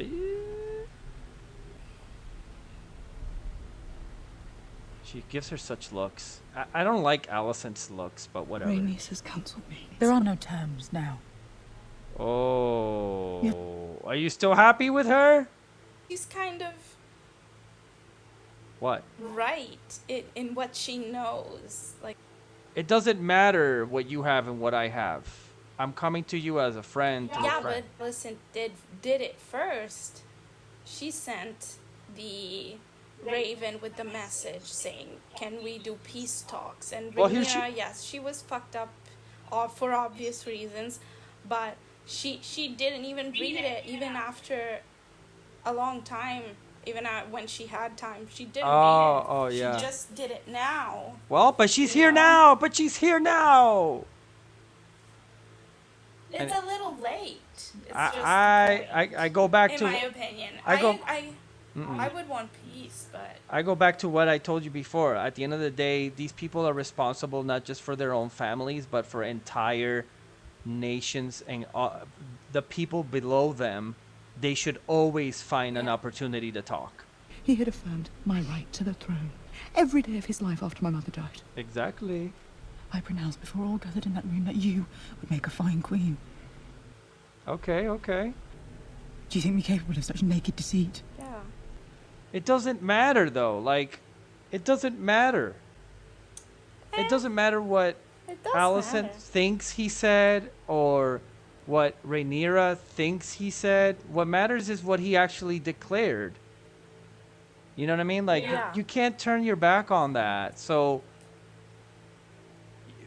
She gives her such looks. I don't like Alicent's looks, but whatever. Rhaenys has cancelled me. There are no terms now. Oh, are you still happy with her? She's kind of What? right in what she knows. Like, it doesn't matter what you have and what I have. I'm coming to you as a friend. Yeah, but listen, did it first. She sent the Raven with the message saying, "Can we do peace talks?" And Rhaenyra, yes, she was fucked up for obvious reasons, but she didn't even read it even after a long time. Even when she had time, she didn't read it. Oh, yeah. She just did it now. Well, but she's here now. But she's here now. It's a little late. It's I go back to. In my opinion, I would want peace, but I go back to what I told you before. At the end of the day, these people are responsible not just for their own families, but for entire nations and the people below them. They should always find an opportunity to talk. He had affirmed my right to the throne every day of his life after my mother died. Exactly. I pronounced before all gathered in that room that you would make a fine queen. Okay. Do you think me capable of such naked deceit? Yeah. It doesn't matter, though. Like, it doesn't matter. It doesn't matter what Alicent thinks he said or what Rhaenyra thinks he said. What matters is what he actually declared. You know what I mean? Like, you can't turn your back on that. So,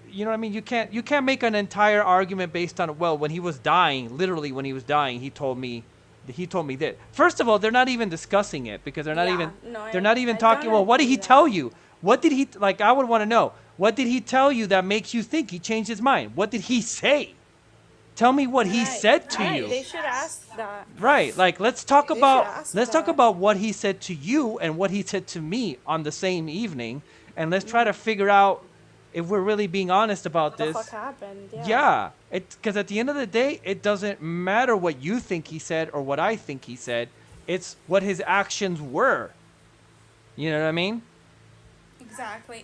you know what I mean? You can't make an entire argument based on, well, when he was dying, literally when he was dying, he told me that. First of all, they're not even discussing it because they're not even talking. Well, what did he tell you? What did he, like, I would want to know. What did he tell you that makes you think he changed his mind? What did he say? Tell me what he said to you. They should ask that. Right. Like, let's talk about what he said to you and what he said to me on the same evening, and let's try to figure out if we're really being honest about this. What the fuck happened? Yeah. Because at the end of the day, it doesn't matter what you think he said or what I think he said. It's what his actions were. You know what I mean? Exactly.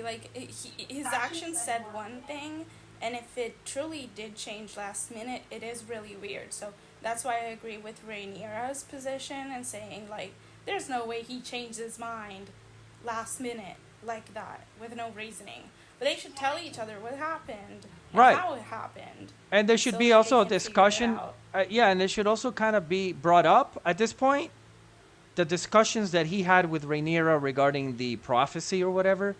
Like, his actions said one thing, and if it truly did change last minute, it is really weird. So that's why I agree with Rhaenyra's position and saying, like, there's no way he changed his mind last minute like that with no reasoning. But they should tell each other what happened and how it happened. And there should be also a discussion. And there should also kind of be brought up at this point the discussions that he had with Rhaenyra regarding the prophecy or whatever,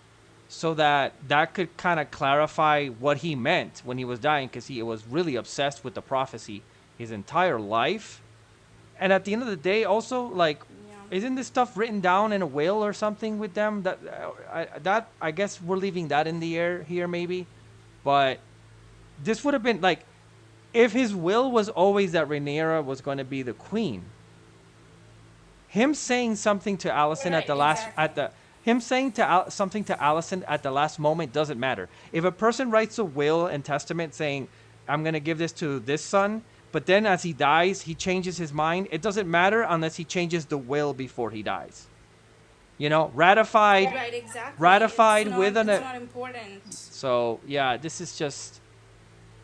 so that could kind of clarify what he meant when he was dying, because he was really obsessed with the prophecy his entire life. And at the end of the day, also, like, isn't this stuff written down in a will or something with them? That I guess we're leaving that in the air here, maybe. But this would have been like, if his will was always that Rhaenyra was going to be the queen, him saying something to Alicent something to Alicent at the last moment doesn't matter. If a person writes a will and testament saying, I'm going to give this to this son, but then as he dies, he changes his mind, it doesn't matter unless he changes the will before he dies. You know, ratified. Right, exactly. Ratified it's with an. It's not important. So, yeah, this is just.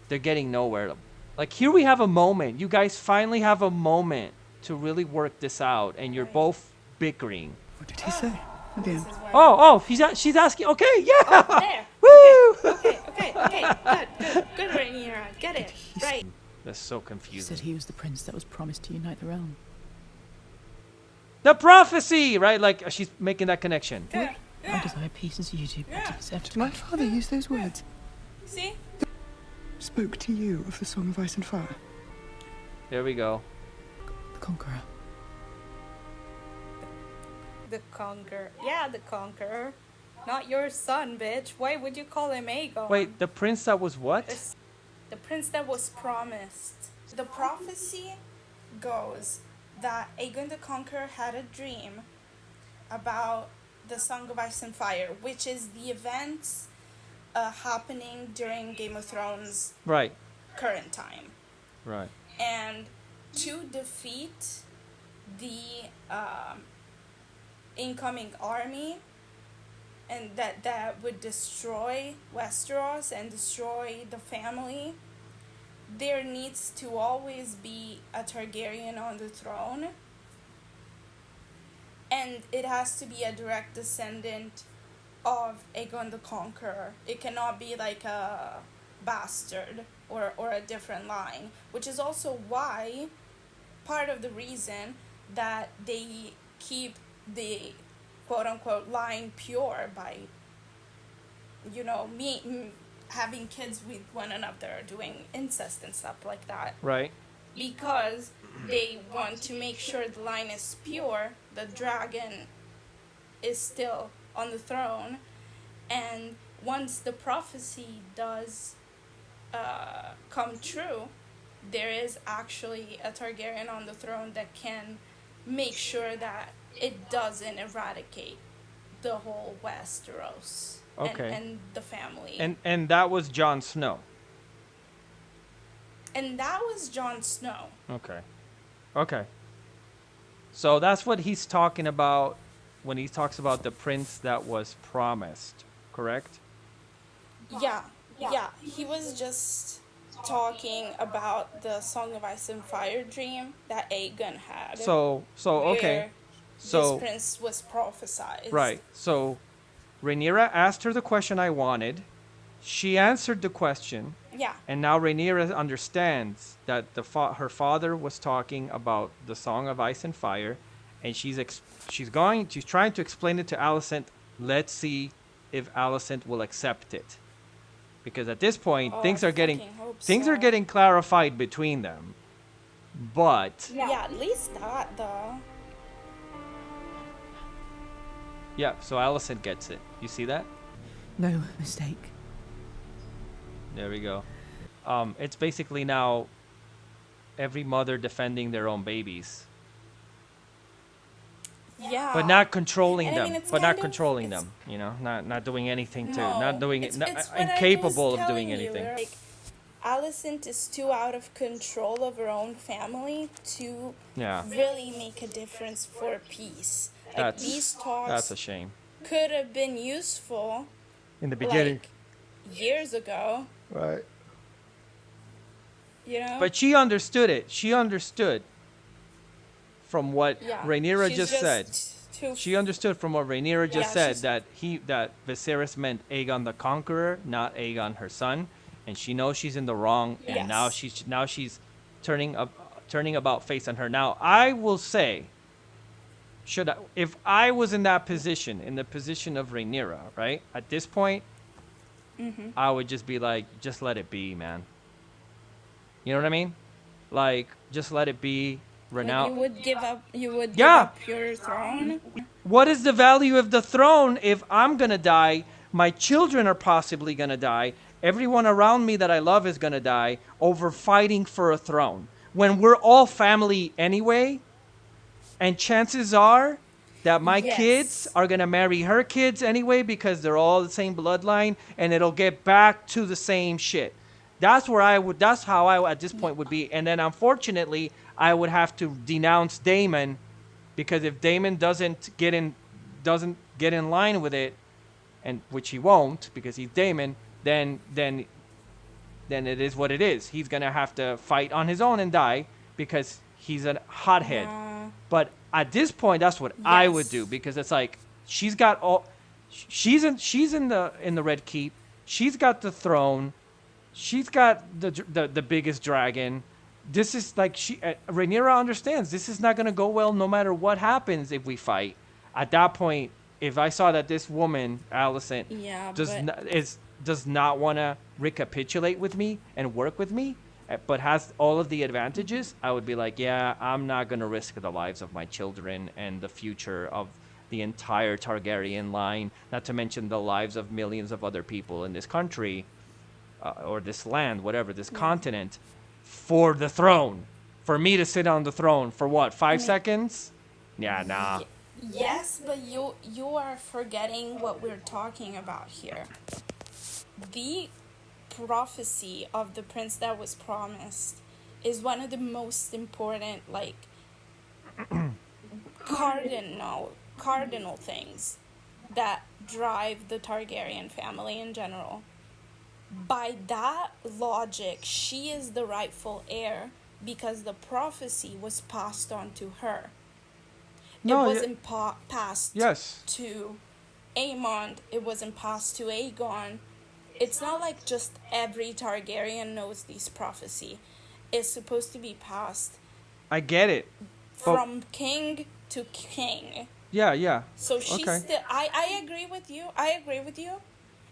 They're getting nowhere. Like, here we have a moment. You guys finally have a moment to really work this out, and you're both bickering. What did he say? She's asking. Okay, yeah. Oh, there. Woo. Okay. Good, Rhaenyra. Get it right. That's so He confusing. said he was the prince that was promised to unite the realm. The prophecy, right? Like, she's making that connection. I desire peace as you do, but accept. My father used those words. See? Spoke to you of the Song of Ice and Fire. There we go. The Conqueror. The Conqueror. Yeah, the Conqueror. Not your son, bitch. Why would you call him Aegon? Wait, the prince that was what? The prince that was promised. The prophecy goes that Aegon the Conqueror had a dream about the Song of Ice and Fire, which is the events happening during Game of Thrones current time. Right. And to defeat the incoming army, and that would destroy Westeros and destroy the family, there needs to always be a Targaryen on the throne, and it has to be a direct descendant of Aegon the Conqueror. It cannot be like a bastard or a different line, which is also why part of the reason that they keep the quote-unquote line pure by, having kids with one another, doing incest and stuff like that. Right. Because they want to make sure the line is pure, the dragon is still on the throne, and once the prophecy does come true, there is actually a Targaryen on the throne that can make sure that it doesn't eradicate the whole Westeros and the family. And that was Jon Snow. And that was Jon Snow. Okay. So that's what he's talking about when he talks about the prince that was promised, correct? Yeah. He was just talking about the Song of Ice and Fire dream that Aegon had. So okay. So this prince was prophesied. Right. So Rhaenyra asked her the question I wanted. She answered the question. Yeah. And now Rhaenyra understands that her father was talking about the Song of Ice and Fire, and she's trying to explain it to Alicent. Let's see if Alicent will accept it, because at this point things are getting clarified between them. But yeah, at least that though. Yeah, so Alicent gets it. You see that? No mistake. There we go. It's basically now every mother defending their own babies. Yeah. But not controlling them. Not controlling them. Not doing anything it's incapable of doing anything. Like, Alicent is too out of control of her own family to really make a difference for peace. Like, these talks that's a shame. Could have been useful in the beginning, years ago. Right. But she understood it. She understood from what Rhaenyra just said. She understood from what Rhaenyra just said that Viserys meant Aegon the Conqueror, not Aegon her son, and she knows she's in the wrong, and now she's turning about face on her. Now I will say, if I was in that position, in the position of Rhaenyra, right at this point, I would just be like, just let it be, man. You know what I mean? Like, just let it be. Like you would give up your throne? What is the value of the throne if I'm going to die, my children are possibly going to die, everyone around me that I love is going to die over fighting for a throne? When we're all family anyway, and chances are that my kids are going to marry her kids anyway because they're all the same bloodline, and it'll get back to the same shit. That's how I at this point would be. And then unfortunately, I would have to denounce Daemon, because if Daemon doesn't get in line with it, and which he won't because he's Daemon, then it is what it is. He's going to have to fight on his own and die because he's a hothead. But at this point, that's what I would do, because it's like she's in the Red Keep. She's got the throne. She's got the biggest dragon. This is like Rhaenyra understands this is not going to go well no matter what happens if we fight. At that point, if I saw that this woman, Alicent, does not want to recapitulate with me and work with me, but has all of the advantages, I would be like, yeah, I'm not going to risk the lives of my children and the future of the entire Targaryen line, not to mention the lives of millions of other people in this country, or this land, whatever, this continent, for the throne. For me to sit on the throne for what, 5 seconds? Yeah, nah. Yes, but you are forgetting what we're talking about here. The prophecy of the prince that was promised is one of the most important, like, cardinal things that drive the Targaryen family in general. By that logic, she is the rightful heir because the prophecy was passed on to her. It wasn't passed to Aemond, it wasn't passed to Aegon. It's not like just every Targaryen knows this prophecy. It's supposed to be passed I get it. from king to king. Yeah. So she's Okay. still. I agree with you. I agree with you,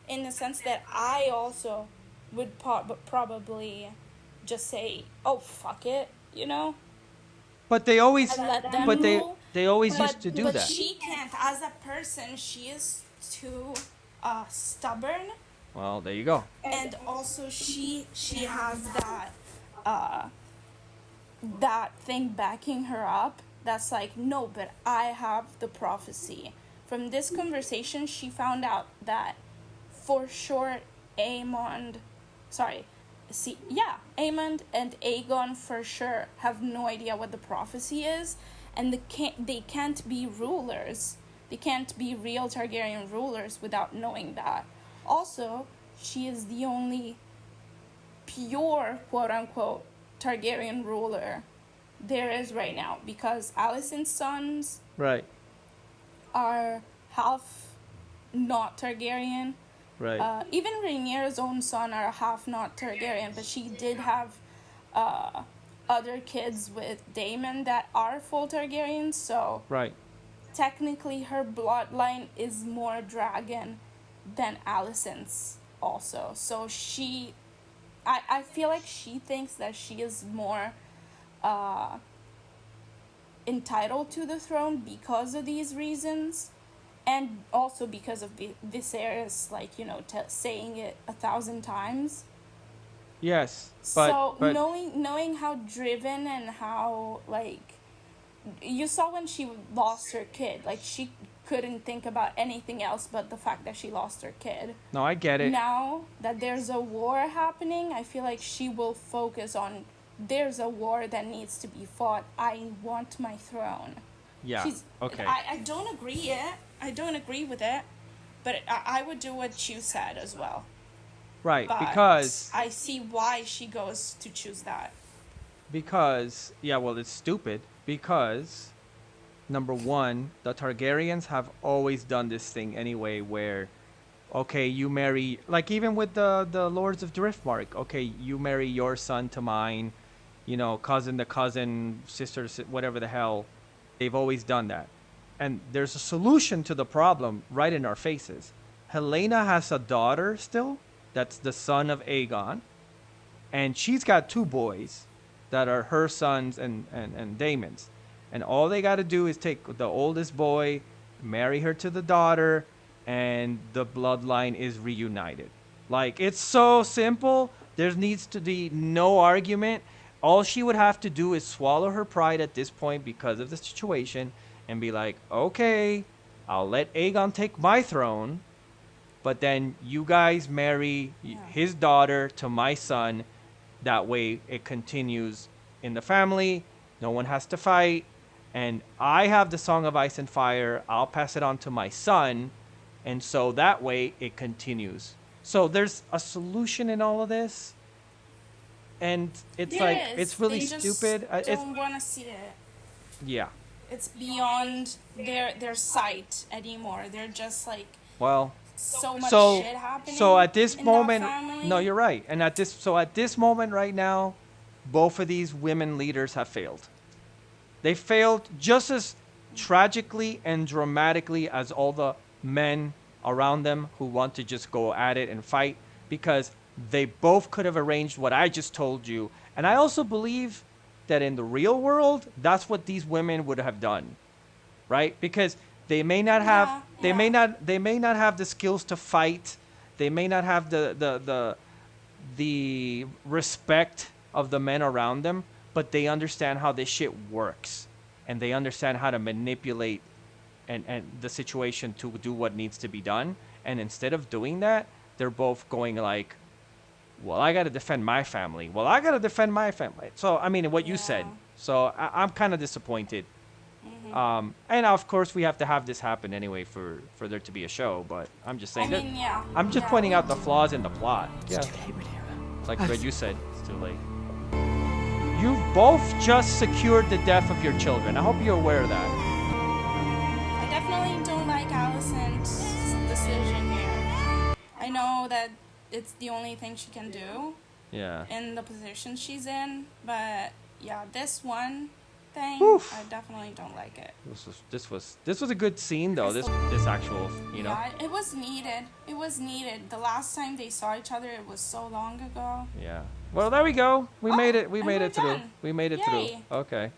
in the sense that I also would probably just say, "Oh fuck it," you know. But they always, And let them but rule. they always But- used to do but that. she can't. As a person, she is too stubborn. Well, there you go. And also she has that thing backing her up that's like, no, but I have the prophecy. From this conversation, she found out that for sure Aemond and Aegon for sure have no idea what the prophecy is, and they can't be rulers. They can't be real Targaryen rulers without knowing that. Also, she is the only pure, quote-unquote, Targaryen ruler there is right now, because Alicent's sons Right. are half not Targaryen. Right. Even Rhaenyra's own son are half not Targaryen, but she did have other kids with Daemon that are full Targaryens, so Right. technically her bloodline is more dragon than Alicent's also. So I feel like she thinks that she is more entitled to the throne because of these reasons, and also because of Viserys, like, you know, saying it 1,000 times. Yes. So but knowing how driven and how, like, you saw when she lost her kid, like, she couldn't think about anything else but the fact that she lost her kid. No, I get it. Now that there's a war happening, I feel like she will focus on, there's a war that needs to be fought. I want my throne. Yeah. Okay. I don't agree yet. I don't agree with it, but I would do what you said as well. Right, But because I see why she goes to choose that. well, it's stupid because number one, the Targaryens have always done this thing anyway where, okay, you marry, like even with the Lords of Driftmark, okay, you marry your son to mine, you know, cousin to cousin, sister to whatever the hell. They've always done that. And there's a solution to the problem right in our faces. Helena has a daughter still that's the son of Aegon, and she's got two boys that are her sons and Daemon's. And all they got to do is take the oldest boy, marry her to the daughter, and the bloodline is reunited. Like, it's so simple. There needs to be no argument. All she would have to do is swallow her pride at this point because of the situation and be like, okay, I'll let Aegon take my throne, but then you guys marry his daughter to my son. That way it continues in the family. No one has to fight. And I have the Song of Ice and Fire. I'll pass it on to my son. And so that way it continues. So there's a solution in all of this. And it's it's really stupid. They don't want to see it. Yeah. It's beyond their sight anymore. They're just like, well, so much shit happening. So at this in moment, that family. no, you're right. And at this moment right now, both of these women leaders have failed. They failed just as tragically and dramatically as all the men around them who want to just go at it and fight, because they both could have arranged what I just told you. And I also believe that in the real world, that's what these women would have done, right? Because they may not have they may not have the skills to fight. They may not have the respect of the men around them, but they understand how this shit works, and they understand how to manipulate and the situation to do what needs to be done. And instead of doing that, they're both going like, well, I got to defend my family. Well, I got to defend my family. So, I mean, what you said. So I'm kind of disappointed. And of course, we have to have this happen anyway for there to be a show. But I'm just saying I'm just pointing out the flaws in the plot. It's too late, Rhaenyra. Like what you said, it's too late. You've both just secured the death of your children. I hope you're aware of that. I definitely don't like Alicent know that it's the only thing she can do Yeah. in the position she's in. But yeah, this one thing, Oof. I definitely don't like it. This was a good scene though. This actual, you know. Yeah, it was needed. It was needed. The last time they saw each other, it was so long ago. Yeah. Well, there we go. We made it. We and made we're it through. done. We made it Yay. through. Okay.